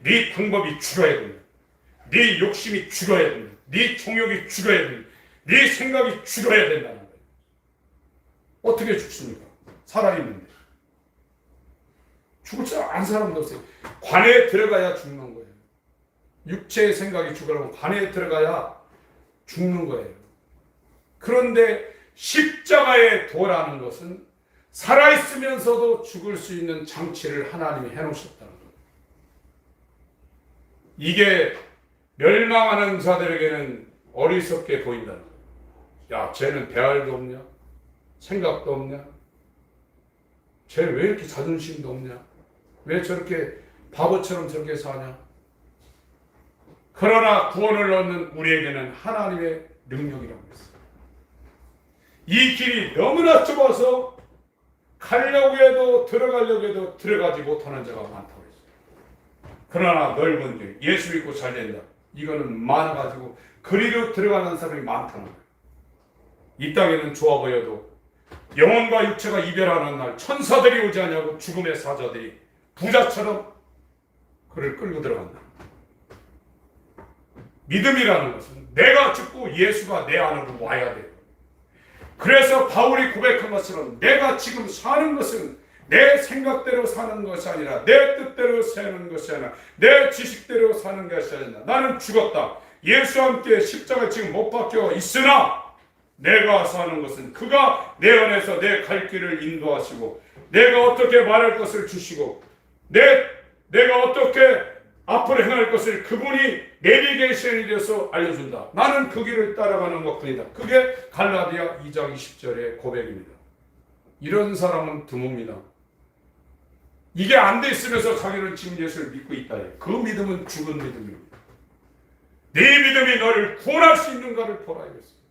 네 방법이 죽어야 된다. 네 욕심이 죽어야 된다. 네 정욕이 죽어야 된다. 네 생각이 죽어야 된다는 거예요. 어떻게 죽습니까? 살아있는데. 죽을 줄 아는 사람도 없어요. 관에 들어가야 죽는 거예요. 육체의 생각이 죽으려면 관에 들어가야 죽는 거예요. 그런데 십자가의 도라는 것은 살아있으면서도 죽을 수 있는 장치를 하나님이 해놓으셨다는 거예요. 이게 멸망하는 자들에게는 어리석게 보인다는 거예요. 야, 쟤는 대알도 없냐? 생각도 없냐? 쟤 왜 이렇게 자존심도 없냐? 왜 저렇게 바보처럼 저렇게 사냐? 그러나 구원을 얻는 우리에게는 하나님의 능력이라고 했어요. 이 길이 너무나 좁아서 가려고 해도 들어가려고 해도 들어가지 못하는 자가 많다고 했어요. 그러나 넓은 길, 예수 믿고 잘 된다. 이거는 많아가지고 그리로 들어가는 사람이 많다는 거예요. 이 땅에는 좋아 보여도 영혼과 육체가 이별하는 날 천사들이 오지 않냐고 죽음의 사자들이 부자처럼 그를 끌고 들어간다. 믿음이라는 것은 내가 죽고 예수가 내 안으로 와야 돼요. 그래서 바울이 고백한 것처럼 내가 지금 사는 것은 내 생각대로 사는 것이 아니라 내 뜻대로 사는 것이 아니라 내 지식대로 사는 것이 아니라 나는 죽었다. 예수와 함께 십자가에 지금 못 박혀 있으나 내가 사는 것은 그가 내 안에서 내 갈 길을 인도하시고 내가 어떻게 말할 것을 주시고 내가 어떻게 앞으로 행할 것을 그분이 내비게이션이 되어서 알려준다. 나는 그 길을 따라가는 것뿐이다. 그게 갈라디아 2장 20절의 고백입니다. 이런 사람은 드뭅니다. 이게 안 돼 있으면서 자기는 지금 예수를 믿고 있다. 그 믿음은 죽은 믿음입니다. 네 믿음이 너를 구원할 수 있는가를 보라야겠어요.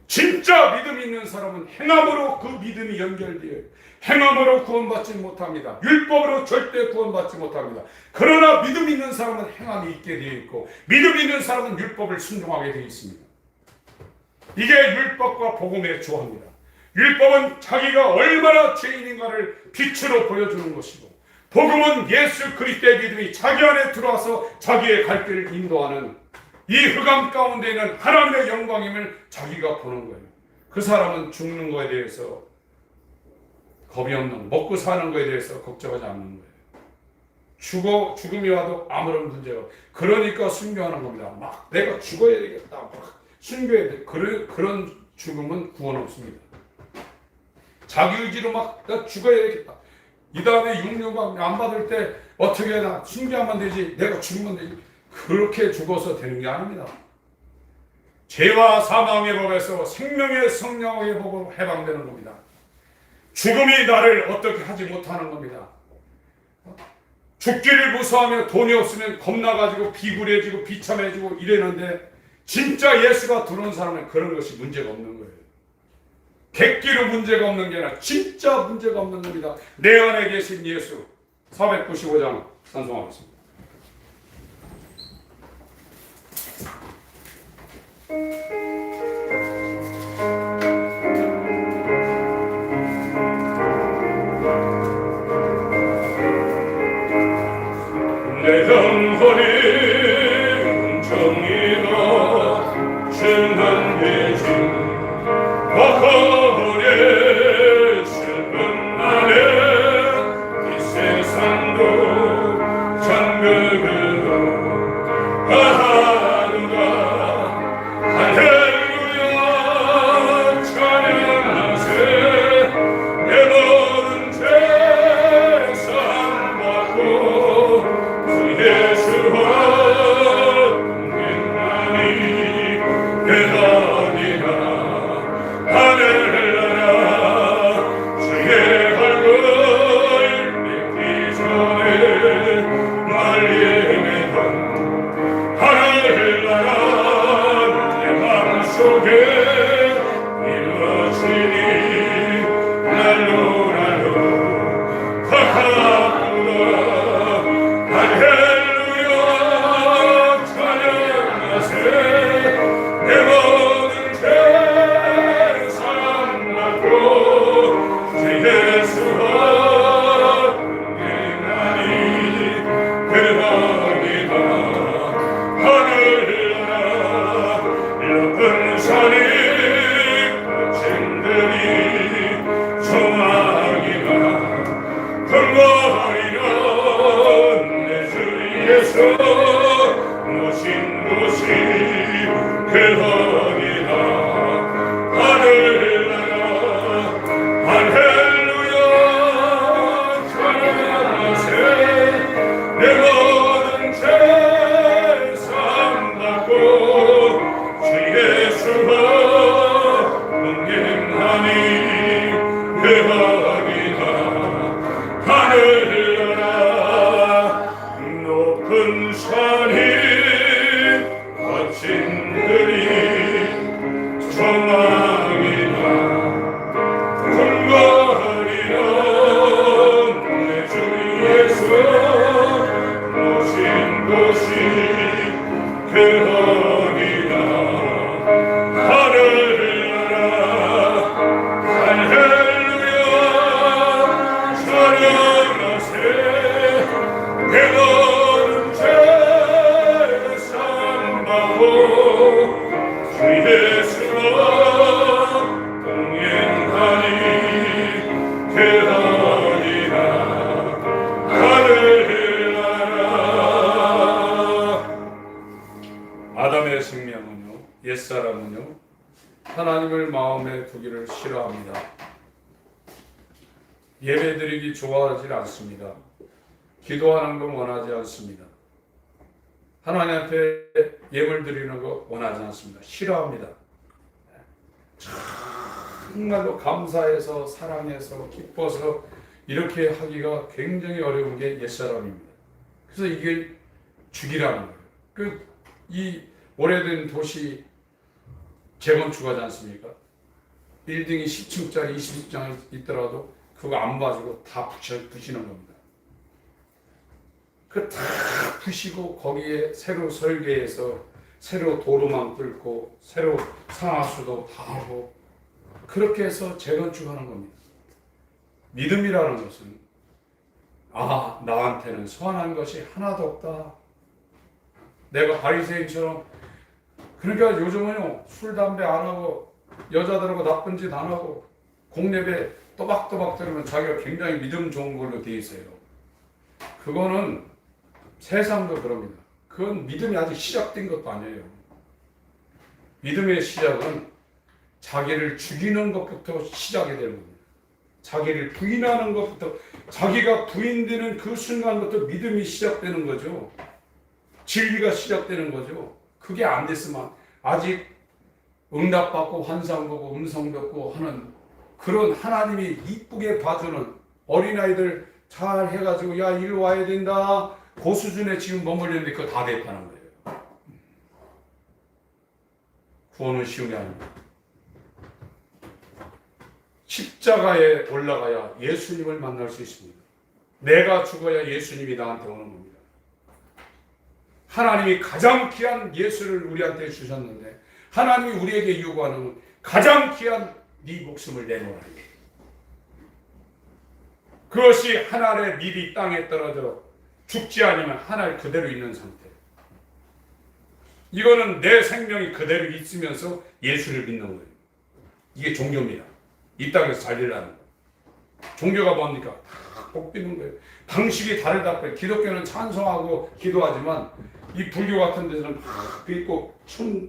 진짜 믿음 있는 사람은 행함으로 그 믿음이 연결되어요. 행함으로 구원받지 못합니다. 율법으로 절대 구원받지 못합니다. 그러나 믿음 있는 사람은 행함이 있게 되어 있고 믿음 있는 사람은 율법을 순종하게 되어 있습니다. 이게 율법과 복음의 조화입니다. 율법은 자기가 얼마나 죄인인가를 빛으로 보여주는 것이고 복음은 예수 그리스도의 믿음이 자기 안에 들어와서 자기의 갈 길을 인도하는 이 흑암 가운데 있는 하나님의 영광임을 자기가 보는 거예요. 그 사람은 죽는 거에 대해서 겁이 없는, 먹고 사는 거에 대해서 걱정하지 않는 거예요. 죽음이 와도 아무런 문제가 없어요. 그러니까 순교하는 겁니다. 막 내가 죽어야 되겠다. 막 순교해야 돼. 그런 죽음은 구원 없습니다. 자기 의지로 막 나 죽어야 되겠다. 이 다음에 육류가 안 받을 때 어떻게 해나 순교하면 되지. 내가 죽으면 되지. 그렇게 죽어서 되는 게 아닙니다. 죄와 사망의 법에서 생명의 성령의 법으로 해방되는 겁니다. 죽음이 나를 어떻게 하지 못하는 겁니다. 죽기를 무서워하며 돈이 없으면 겁나가지고 비굴해지고 비참해지고 이러는데 진짜 예수가 들어온 사람은 그런 것이 문제가 없는 거예요. 객기로 문제가 없는 게 아니라 진짜 문제가 없는 겁니다. 내 안에 계신 예수. 495장 찬송하겠습니다.
내 영혼이 은총이로 증한 대신 와커버려 슬픈 날에 이 세상도 천국으로 가하노라. 할렐루야 찬양하세. 내 모든 죄 사함받고 예수와 동행하니 대단이라. 하늘나라 주의 얼굴 뵙기 전에 멀리 헤매던 하늘나라 내 마음속에 이루어지니 날로 가까우라. 할렐루야 찬양하세. 내 모든 죄 사함받고 주 예수와 동행하니 그러니까 하늘나라 높은 산이 거친들이 소망이나 근거하리라. 예수 모신 곳이 그러니라. 하늘 나라 높은 산이 거친 들이 조망이나 궁궐이나 내 주 예수 모신 곳이 그러니라 하늘나라 할렐루야 찬양하세 내가는 제삼바오 주 예수와 동행하니 대하리라 아담의 생명은요, 옛사람은요, 하나님을 마음에 두기를 싫어합니다. 예배드리기 좋아하지 않습니다. 기도하는 거 원하지 않습니다. 하나님 앞에 예물 드리는 거 원하지 않습니다. 싫어합니다. 정말로 감사해서 사랑해서 기뻐서 이렇게 하기가 굉장히 어려운 게 옛사람입니다. 그래서 이게 죽이라는 거예요. 이 오래된 도시 재건축하지 않습니까? 빌딩이 10층짜리 20층 있더라도 그거 안 봐주고 다 부시는 겁니다. 그 다 부시고 거기에 새로 설계해서 새로 도로만 뚫고 새로 상하수도 다 하고 그렇게 해서 재건축하는 겁니다. 믿음이라는 것은 나한테는 선한 것이 하나도 없다. 내가 바리새인처럼 그러니까 요즘은요 술 담배 안 하고 여자들하고 나쁜 짓 안 하고 공예배 또박또박 들으면 자기가 굉장히 믿음 좋은 걸로 돼 있어요. 그거는 세상도 그럽니다. 그건 믿음이 아직 시작된 것도 아니에요. 믿음의 시작은 자기를 죽이는 것부터 시작이 되는 겁니다. 자기를 부인하는 것부터 자기가 부인되는 그 순간부터 믿음이 시작되는 거죠. 진리가 시작되는 거죠. 그게 안 됐으면 아직 응답받고 환상 보고 음성 듣고 하는 그런 하나님이 이쁘게 봐주는 어린아이들 잘 해가지고 야 이리 와야 된다 그 수준에 지금 머물렸는데 그거 다 됐다는 거예요. 구원은 쉬운 게 아닙니다. 십자가에 올라가야 예수님을 만날 수 있습니다. 내가 죽어야 예수님이 나한테 오는 겁니다. 하나님이 가장 귀한 예수를 우리한테 주셨는데 하나님이 우리에게 요구하는 가장 귀한 네 목숨을 내놓으라. 그것이 하늘의 밀이 땅에 떨어져 죽지 않으면 하늘 그대로 있는 상태. 이거는 내 생명이 그대로 있으면서 예수를 믿는 거예요. 이게 종교입니다. 이 땅에서 살리라는 거. 종교가 뭡니까? 복 빌는 거예요. 방식이 다르다고요. 기독교는 찬송하고 기도하지만 이 불교 같은 데서는 막 빌고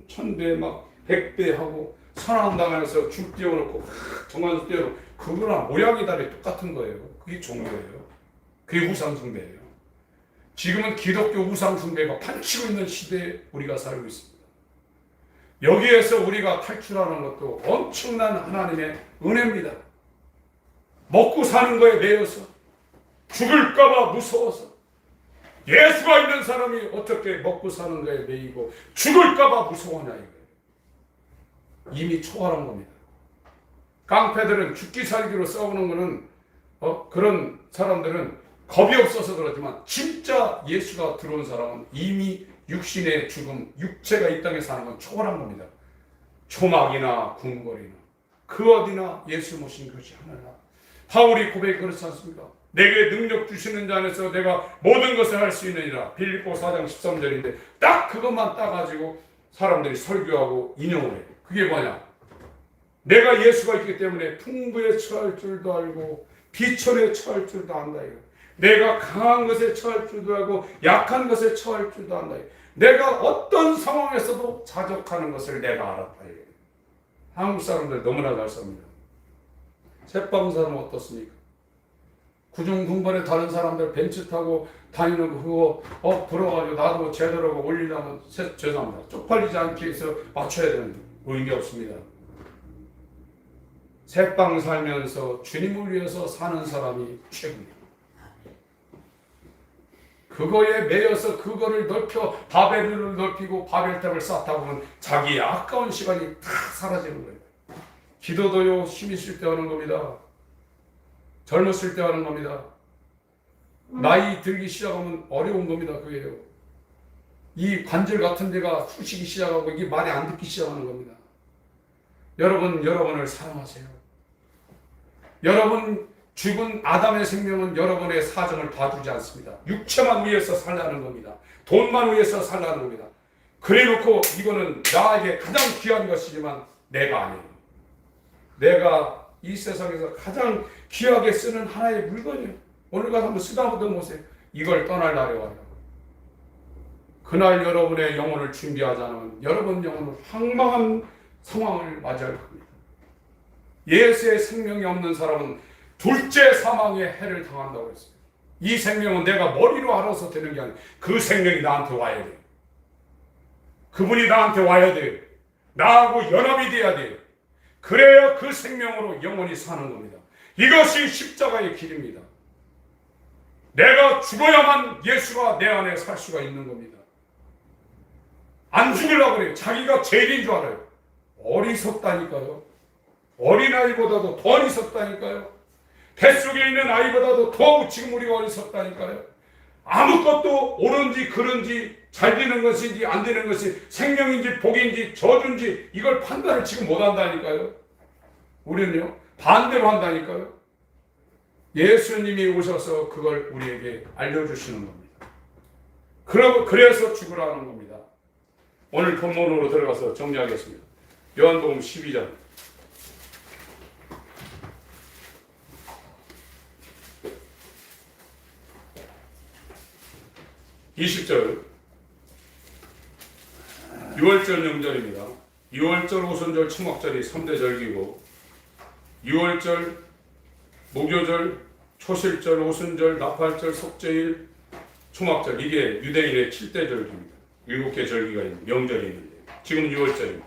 천배 막 백배 하고 선왕당에서 줄 띄워놓고 정관수 띄워놓고 그거랑 모양이 다르게 똑같은 거예요. 그게 종교예요. 그게 우상숭배예요. 지금은 기독교 우상숭배가 판치고 있는 시대에 우리가 살고 있습니다. 여기에서 우리가 탈출하는 것도 엄청난 하나님의 은혜입니다. 먹고 사는 거에 매여서 죽을까봐 무서워서 예수가 있는 사람이 어떻게 먹고 사는 거에 매이고 죽을까봐 무서워하냐 이거예요. 이미 초월한 겁니다. 깡패들은 죽기 살기로 싸우는 거는 그런 사람들은 겁이 없어서 그렇지만 진짜 예수가 들어온 사람은 이미 육신의 죽음, 육체가 이 땅에 사는 건 초월한 겁니다. 초막이나 궁궐이나 그 어디나 예수 모신 것이 하나라. 바울이 고백이 그렇지 않습니까? 내게 능력 주시는 자 안에서 내가 모든 것을 할 수 있느니라. 빌립보 4장 13절인데 딱 그것만 따가지고 사람들이 설교하고 인용을 해요. 그게 뭐냐? 내가 예수가 있기 때문에 풍부에 처할 줄도 알고 비천에 처할 줄도 안다. 내가 강한 것에 처할 줄도 알고 약한 것에 처할 줄도 안다. 내가 어떤 상황에서도 자족하는 것을 내가 알았다. 한국 사람들 너무나 잘 삽니다. 새빵 사람은 어떻습니까? 구중궁궐에 다른 사람들 벤츠 타고 다니는 거 그거 부러가지고 나도 제대로 올리려면 죄송합니다. 쪽팔리지 않게 해서 맞춰야 되는데 의미 없습니다. 새빵 살면서 주님을 위해서 사는 사람이 최고입니다.
그거에 매여서 그거를 넓혀 바벨을 넓히고 바벨탑을 쌓다 보면 자기의 아까운 시간이 다 사라지는 거예요. 기도도요, 힘 있을 때 하는 겁니다. 젊었을 때 하는 겁니다. 나이 들기 시작하면 어려운 겁니다. 그게요. 이 관절 같은 데가 쑤시기 시작하고 이게 말이 안 듣기 시작하는 겁니다. 여러분, 여러분을 사랑하세요. 여러분, 죽은 아담의 생명은 여러분의 사정을 봐주지 않습니다. 육체만 위해서 살라는 겁니다. 돈만 위해서 살라는 겁니다. 그래놓고 이거는 나에게 가장 귀한 것이지만 내가 아니에요. 내가 이 세상에서 가장 귀하게 쓰는 하나의 물건이에요. 오늘 가서 한번 쓰다보도 보세요. 이걸 떠날 날이 와요. 그날 여러분의 영혼을 준비하지 않으면 여러분 영혼은 황망한 상황을 맞이할 겁니다. 예수의 생명이 없는 사람은 둘째 사망의 해를 당한다고 했어요. 이 생명은 내가 머리로 알아서 되는 게 아니에요. 그 생명이 나한테 와야 돼요. 그분이 나한테 와야 돼요. 나하고 연합이 돼야 돼요. 그래야 그 생명으로 영원히 사는 겁니다. 이것이 십자가의 길입니다. 내가 죽어야만 예수가 내 안에 살 수가 있는 겁니다. 안 죽으려고 그래요. 자기가 죄인인 줄 알아요. 어리석다니까요. 어린아이보다도 더 어리석다니까요. 뱃속에 있는 아이보다도 더 지금 우리가 어리석다니까요. 아무것도 옳은지 그른지 잘 되는 것인지 안 되는 것이 생명인지 복인지 저주인지 이걸 판단을 지금 못한다니까요. 우리는요 반대로 한다니까요. 예수님이 오셔서 그걸 우리에게 알려주시는 겁니다. 그래서 죽으라는 겁니다. 오늘 본문으로 들어가서 정리하겠습니다. 요한복음 12장 20절 6월절 명절입니다. 6월절, 오순절, 초막절이 3대 절기고 6월절, 목요절, 초실절, 오순절, 나팔절, 속죄일, 초막절 이게 유대인의 7대 절기입니다. 7개 절기가 있는 명절이 있는데 지금 6월절입니다.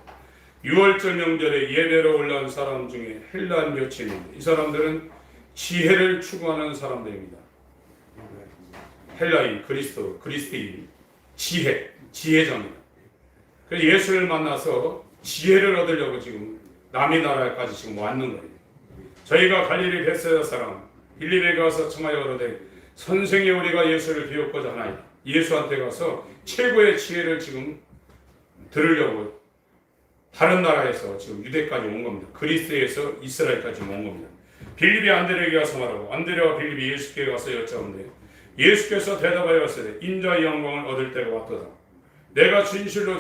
6월절 명절에 예배로 올라온 사람 중에 헬란 여친인데 이 사람들은 지혜를 추구하는 사람들입니다. 헬라인, 그리스도인, 지혜자입니다. 그래서 예수를 만나서 지혜를 얻으려고 지금 남의 나라까지 지금 왔는 거예요. 저희가 갈릴리 벳사다 사람 빌립에 가서 청하여 그러되 선생이 우리가 예수를 비웃고자 하나이다. 예수한테 가서 최고의 지혜를 지금 들으려고 다른 나라에서 지금 유대까지 온 겁니다. 그리스에서 이스라엘까지 온 겁니다. 빌립이 안드레에게 가서 말하고 안드레와 빌립이 예수께 가서 여짜오는데 예수께서 대답하여 가시되 인자의 영광을 얻을 때가 왔도다. 내가 진실로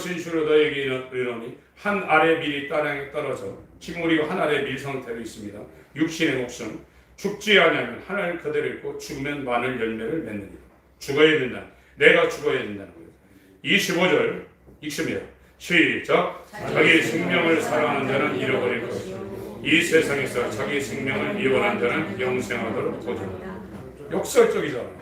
너에게 이르노니 한 알의 밀이 땅에 떨어져 지금 우리가 한 알의 밀 상태로 있습니다. 육신의 목숨 죽지 아니하면 하나를 그대로 있고 죽으면 많은 열매를 맺느니라. 죽어야 된다. 내가 죽어야 된다는 거예요. 25절 읽습니다. 시작. 자기 생명을 사랑하는 자는 잃어버릴 것이고 이 세상에서 자기 생명을 이원한 자는 영생하도록 도전한다. 역설적이잖아요.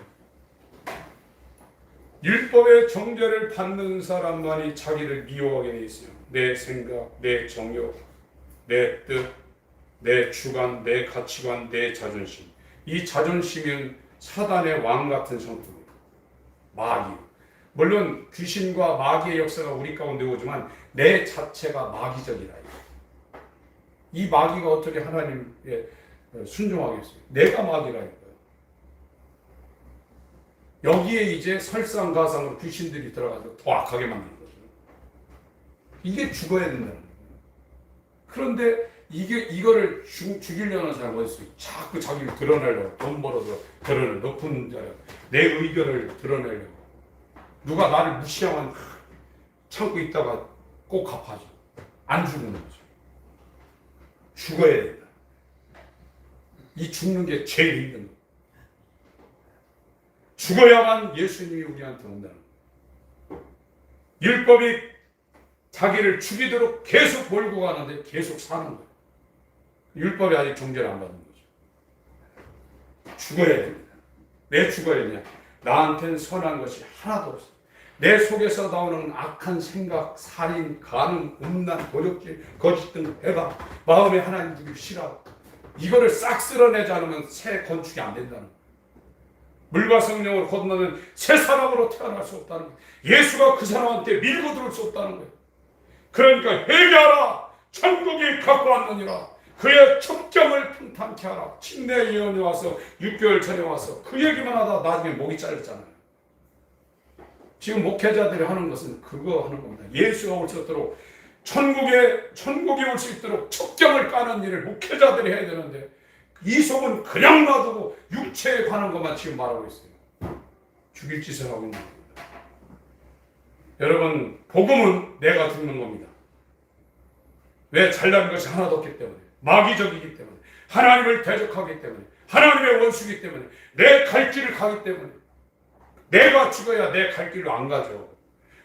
율법의 정죄를 받는 사람만이 자기를 미워하게 돼 있어요. 내 생각, 내 정욕, 내 뜻, 내 주관, 내 가치관, 내 자존심. 이 자존심은 사단의 왕 같은 성품입니다. 마귀. 물론 귀신과 마귀의 역사가 우리 가운데 오지만 내 자체가 마귀적이라. 이 마귀가 어떻게 하나님께 순종하겠어요? 내가 마귀라니까요. 여기에 이제 설상가상으로 귀신들이 들어가서 더 악하게 만드는 거죠. 이게 죽어야 된다는 거예요. 그런데 이거를 죽이려는 사람이 어디 있어요? 자꾸 자기를 드러내려고 돈 벌어서 드러내려고 높은 자려 내 의견을 드러내려고 누가 나를 무시하면 참고 있다가 꼭 갚아줘. 안 죽는 거죠. 죽어야 된다. 이 죽는 게 제일 힘든 거예요. 죽어야만 예수님이 우리한테 온다는 거예요. 율법이 자기를 죽이도록 계속 몰고 가는데 계속 사는 거예요. 율법이 아직 정죄를 안 받는 거죠. 죽어야 됩니다. 왜 죽어야 되냐? 나한테는 선한 것이 하나도 없어요. 내 속에서 나오는 악한 생각, 살인, 간음, 음란, 도적질, 거짓 등 해가 마음에 하나님 두기 싫어. 이거를 싹 쓸어내지 않으면 새 건축이 안 된다는 거예요. 물과 성령으로 거듭나는 새 사람으로 태어날 수 없다는 거예요. 예수가 그 사람한테 밀고 들을 수 없다는 거예요. 그러니까 회개하라. 천국이 갖고 왔느니라. 그의 첩경을 평탄케 하라. 침례 예언이 와서 6개월 전에 와서 그 얘기만 하다 나중에 목이 잘렸잖아요. 지금 목회자들이 하는 것은 그거 하는 겁니다. 예수가 올 수 있도록 천국에 올 수 있도록 첩경을 까는 일을 목회자들이 해야 되는데 이 속은 그냥 놔두고 육체에 관한 것만 지금 말하고 있어요. 죽일 짓을 하고 있는 겁니다. 여러분, 복음은 내가 죽는 겁니다. 왜? 잘난 것이 하나도 없기 때문에, 마귀적이기 때문에, 하나님을 대적하기 때문에, 하나님의 원수이기 때문에, 내 갈 길을 가기 때문에. 내가 죽어야 내 갈 길로 안 가죠.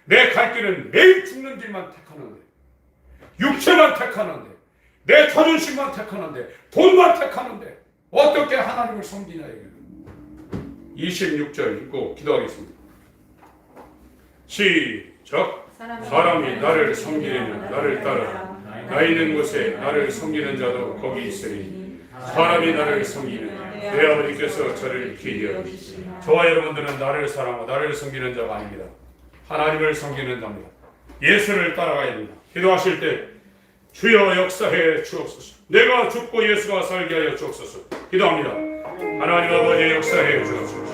내 갈 길은 매일 죽는 길만 택하는데, 육체만 택하는데, 내 자존심만 택하는데, 돈만 택하는데 어떻게 하나님을 섬기냐 이거예요. 26절 읽고 기도하겠습니다. 시작. 사람이 나를 섬기려면 나를 따르라. 나 있는 곳에 나를 섬기는 자도 거기 있으니 사람이 나를 섬기면 내 아버지께서 저를 기히 여기시리. 저와 여러분들은 나를 사랑하고 나를 섬기는 자가 아닙니다. 하나님을 섬기는 자입니다. 예수를 따라가야 합니다. 기도하실 때 주여 역사해 주옵소서. 내가 죽고 예수가 살게 하여 주옵소서. 기도합니다. 하나님 아버지 역사해 주옵소서.